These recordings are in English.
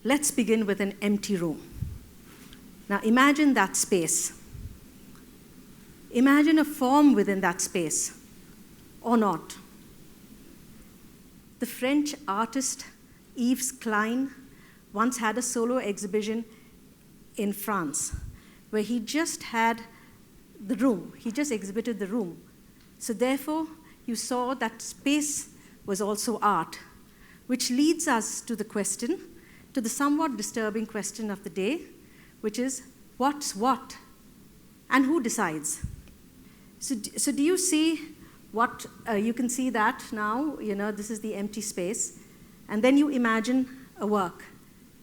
Let's begin with an empty room. Now imagine that space. Imagine a form within that space, or not. The French artist Yves Klein once had a solo exhibition in France where he just had the room. He just exhibited the room. So therefore, you saw that space was also art, which leads us to the question, to the somewhat disturbing question of the day, which is, what's what? And who decides? So do you see what, you can see that now, this is the empty space, and then you imagine a work.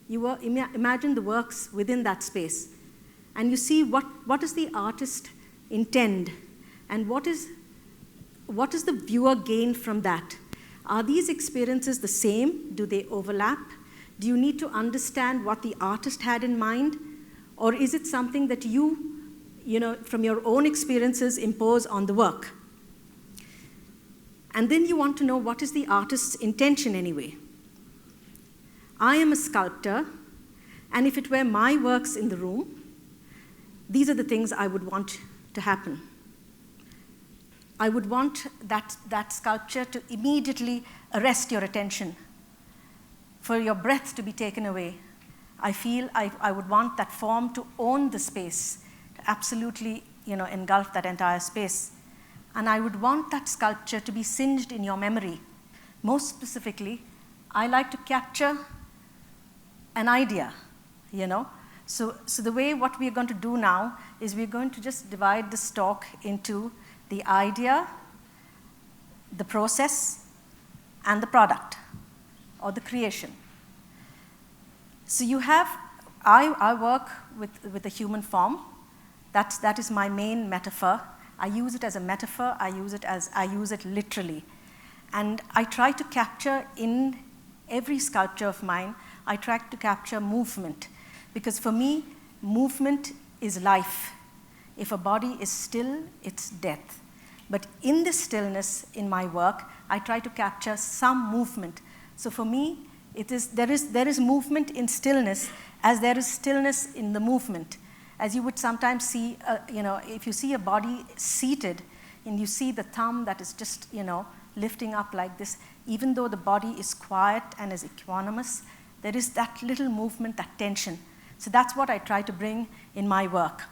You imagine the works within that space, and you see what does the artist intend, and what is the viewer gain from that? Are these experiences the same? Do they overlap? Do you need to understand what the artist had in mind? Or is it something that you from your own experiences impose on the work? And then you want to know, what is the artist's intention anyway? I am a sculptor, and if it were my works in the room, these are the things I would want to happen. I would want that sculpture to immediately arrest your attention, for your breath to be taken away. I feel I would want that form to own the space, to absolutely engulf that entire space. And I would want that sculpture to be singed in your memory. Most specifically, I like to capture an idea, So the way what we're going to do now is we're going to just divide this talk into the idea, the process, and the product, or the creation. So you have, I work with the human form. That is my main metaphor. I use it as a metaphor. I use it literally. And I try to capture in every sculpture of mine, I try to capture movement. Because for me, movement is life. If a body is still, it's death. But in this stillness in my work, I try to capture some movement. So for me, there is movement in stillness as there is stillness in the movement. As you would sometimes see, if you see a body seated and you see the thumb that is just, lifting up like this, even though the body is quiet and is equanimous, there is that little movement, that tension. So that's what I try to bring in my work.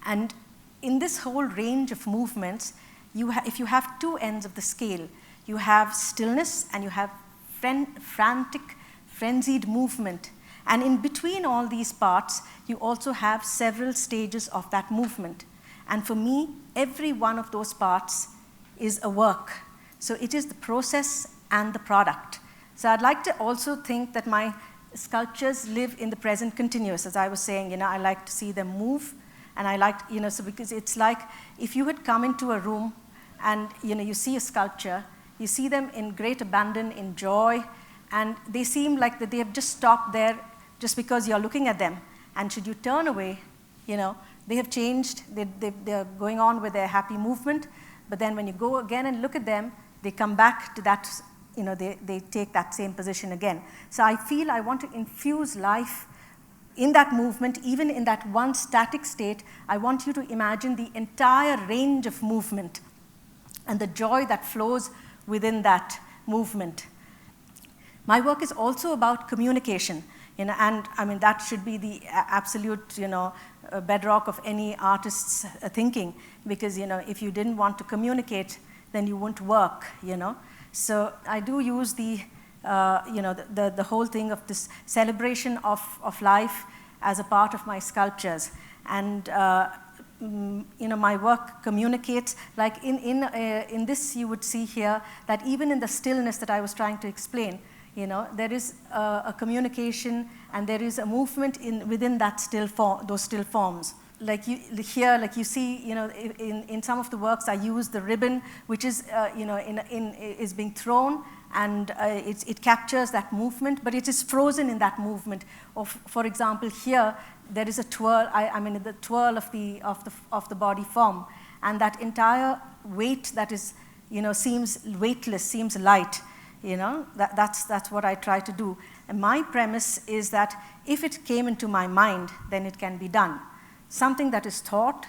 And in this whole range of movements, if you have two ends of the scale, you have stillness and you have frantic, frenzied movement. And in between all these parts, you also have several stages of that movement. And for me, every one of those parts is a work. So it is the process and the product. So I'd like to also think that my sculptures live in the present continuous. As I was saying, I like to see them move. And I like, so because it's like if you had come into a room and, you see a sculpture, you see them in great abandon, in joy, and they seem like that they have just stopped there just because you're looking at them. And should you turn away, they have changed, they're going on with their happy movement, but then when you go again and look at them, they come back to that, they take that same position again. So I feel I want to infuse life in that movement, even in that one static state. I want you to imagine the entire range of movement and the joy that flows within that movement. My work is also about communication, and I mean that should be the absolute, bedrock of any artist's thinking, because if you didn't want to communicate, then you wouldn't work, So I do use the whole thing of this celebration of life as a part of my sculptures. And my work communicates, like in this you would see here that even in the stillness that I was trying to explain, there is a communication and there is a movement within that those still forms. Like you see, in some of the works I use the ribbon, which is is being thrown, and it captures that movement, but it is frozen in that movement. For example, here there is a twirl. I mean the twirl of the body form, and that entire weight that is seems weightless, seems light. That's what I try to do. And my premise is that if it came into my mind, then it can be done. Something that is thought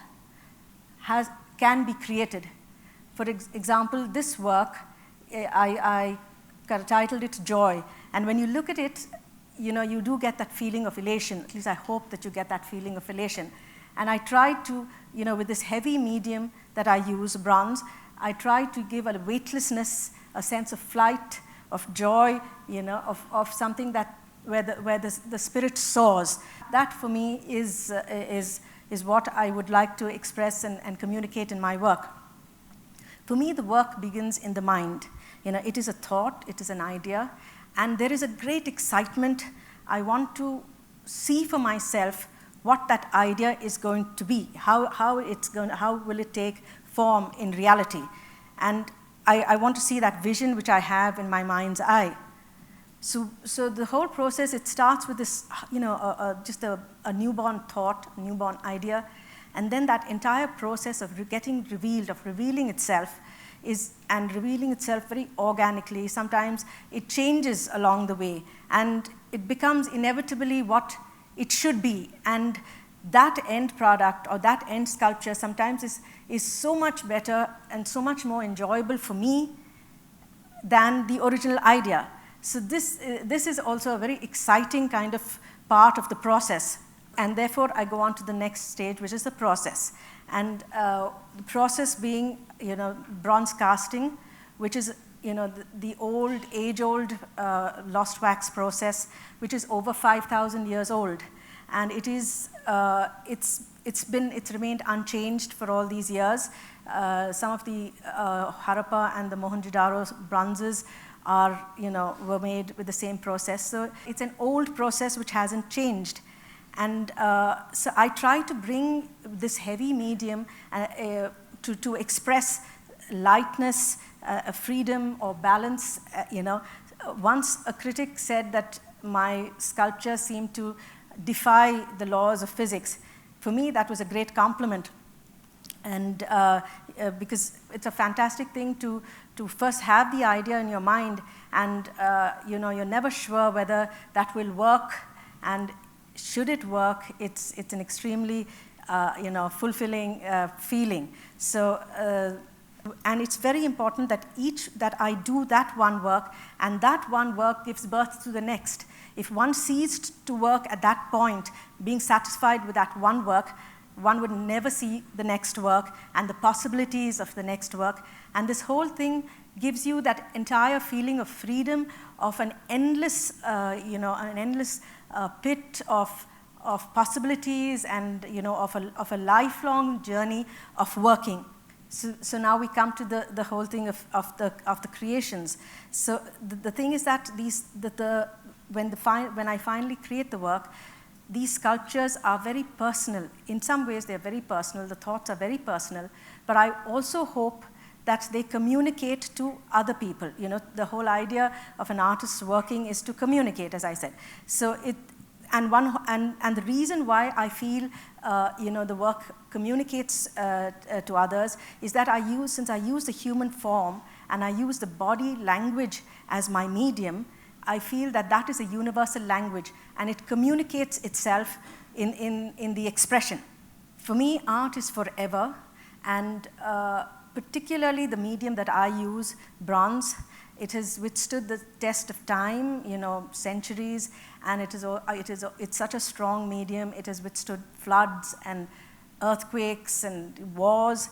can be created. For example, this work, I titled it Joy. And when you look at it, you do get that feeling of elation. At least I hope that you get that feeling of elation. And I tried to, with this heavy medium that I use, bronze, I tried to give a weightlessness, a sense of flight, of joy, of something where the spirit soars. That for me is what I would like to express and communicate in my work. For me, the work begins in the mind. It is a thought, it is an idea, and there is a great excitement. I want to see for myself what that idea is going to be, how will it take form in reality. And I want to see that vision which I have in my mind's eye. So the whole process, it starts with this, just a newborn thought, a newborn idea, and then that entire process of getting revealed, of revealing itself, and revealing itself very organically. Sometimes it changes along the way, and it becomes inevitably what it should be. And that end product or that end sculpture sometimes is so much better and so much more enjoyable for me than the original idea. So this is also a very exciting kind of part of the process. And therefore, I go on to the next stage, which is the process. And the process being, bronze casting, which is, the old, age-old lost wax process, which is over 5,000 years old. And it is, it's remained unchanged for all these years. Some of the Harappa and the Mohenjo-daro bronzes were made with the same process. So it's an old process which hasn't changed. And so I try to bring this heavy medium to express lightness, freedom, or balance. Once a critic said that my sculpture seemed to defy the laws of physics. For me, that was a great compliment. And because it's a fantastic thing to first have the idea in your mind, and you're never sure whether that will work, and should it work, it's an extremely fulfilling feeling. So and it's very important that I do that one work, and that one work gives birth to the next. If one ceased to work at that point, being satisfied with that one work, one would never see the next work and the possibilities of the next work. And this whole thing gives you that entire feeling of freedom, of an endless, pit of possibilities, and of a lifelong journey of working. So now we come to the whole thing of the creations. So the thing is that when I finally create the work, these sculptures are very personal. In some ways, they're very personal. The thoughts are very personal. But I also hope that they communicate to other people. The whole idea of an artist working is to communicate, as I said. So and the reason why I feel the work communicates to others is that since I use the human form and I use the body language as my medium, I feel that is a universal language, and it communicates itself in the expression. For me, art is forever, and particularly the medium that I use, bronze, it has withstood the test of time, centuries, and it's such a strong medium. It has withstood floods and earthquakes and wars.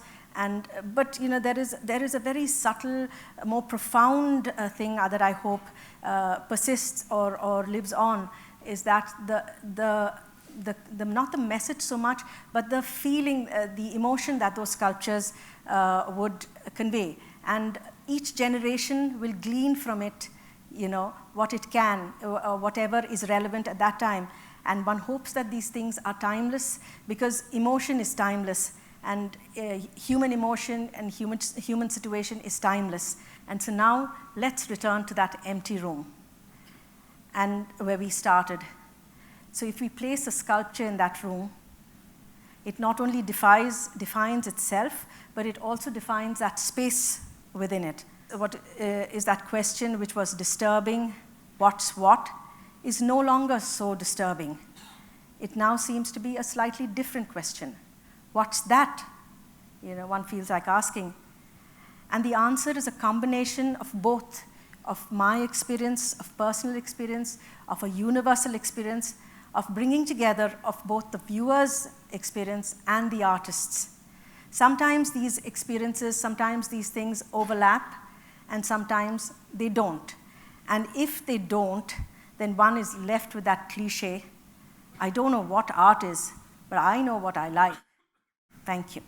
But there is a very subtle, more profound thing that I hope persists or lives on, is that not the message so much, but the feeling, the emotion that those sculptures would convey. And each generation will glean from it, what it can, or whatever is relevant at that time. And one hopes that these things are timeless, because emotion is timeless. And human emotion and human situation is timeless. And so now let's return to that empty room, and where we started. So if we place a sculpture in that room, it not only defines itself, but it also defines that space within it. is that question which was disturbing, what's what, is no longer so disturbing. It now seems to be a slightly different question. What's that? One feels like asking. And the answer is a combination of both, of my experience, of personal experience, of a universal experience, of bringing together of both the viewer's experience and the artist's. Sometimes these experiences, sometimes these things overlap, and sometimes they don't. And if they don't, then one is left with that cliche, I don't know what art is, but I know what I like. Thank you.